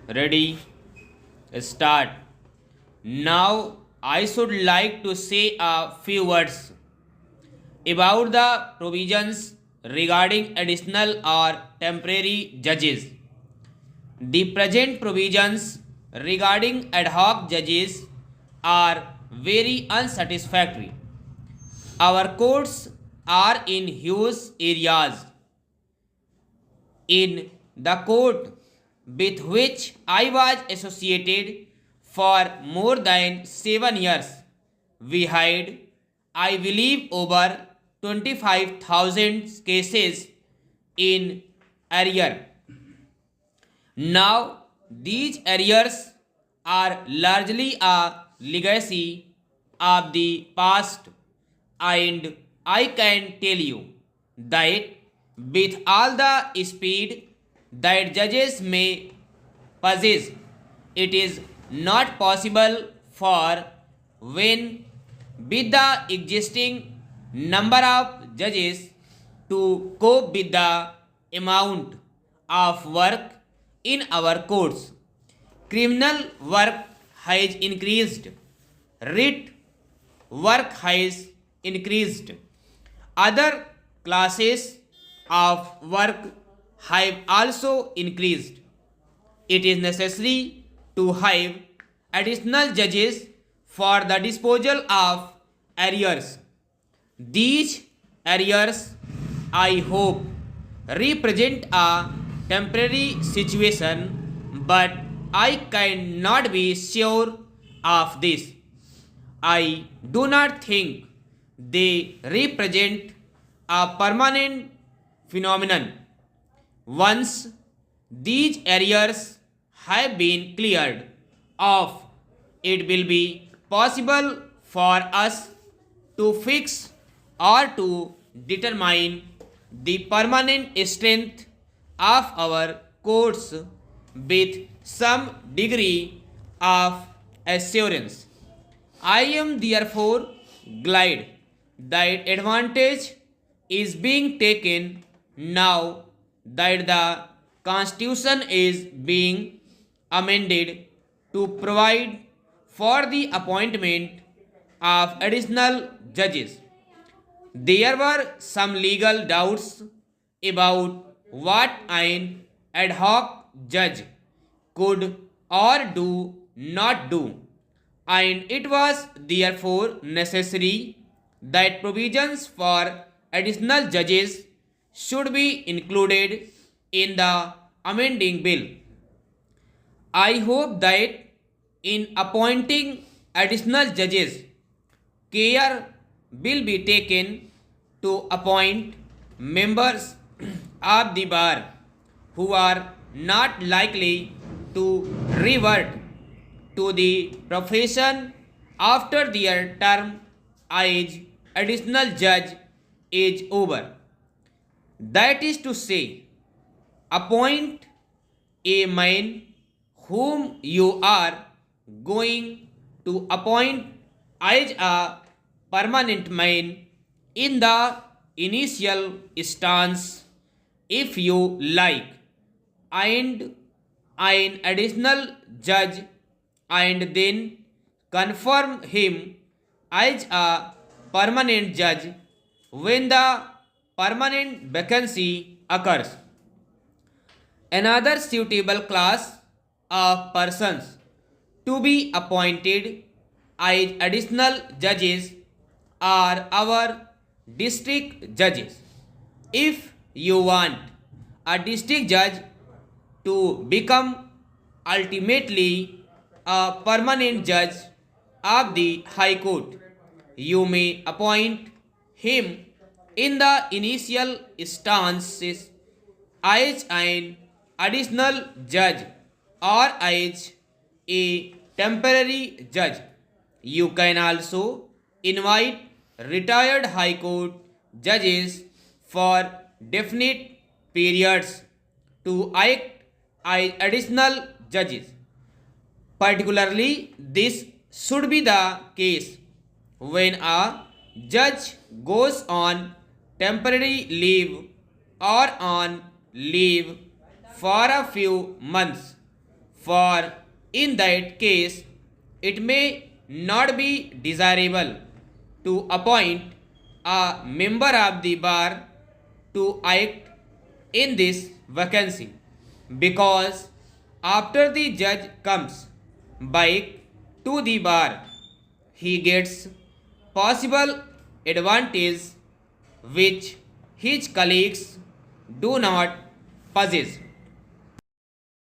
Ready? Start. Now I should like to say a few words about the provisions regarding additional or temporary judges. The present provisions regarding ad hoc judges are very unsatisfactory. Our courts are in huge areas. In the court with which I was associated for more than 7 years, we had, I believe, over 25,000 cases in arrear. Now, these arrears are largely a legacy of the past, and I can tell you that with all the speed that judges may possess, it is not possible for when with the existing number of judges to cope with the amount of work in our courts. Criminal work has increased, writ work has increased, other classes of work have also increased. It is necessary to have additional judges for the disposal of arrears. These arrears, I hope, represent a temporary situation, but I cannot be sure of this. I do not think they represent a permanent phenomenon. Once these areas have been cleared off, it will be possible for us to fix or to determine the permanent strength of our courts with some degree of assurance. I am therefore glad that advantage is being taken now that the Constitution is being amended to provide for the appointment of additional judges. There were some legal doubts about what an ad hoc judge could or do not do, and it was therefore necessary that provisions for additional judges should be included in the amending bill. I hope that in appointing additional judges, care will be taken to appoint members of the bar who are not likely to revert to the profession after their term as additional judge is over. That is to say, appoint a man whom you are going to appoint as a permanent man in the initial stance if you like, and an additional judge, and then confirm him as a permanent judge when the permanent vacancy occurs. Another suitable class of persons to be appointed as additional judges are our district judges. If you want a district judge to become ultimately a permanent judge of the High Court, you may appoint him in the initial instances as an additional judge or as a temporary judge. You can also invite retired High Court judges for definite periods to act as additional judges. Particularly, this should be the case when a judge goes on temporary leave or on leave for a few months. for in that case it may not be desirable to appoint a member of the bar to act in this vacancy, because after the judge comes back to the bar he gets possible advantage which his colleagues do not possess.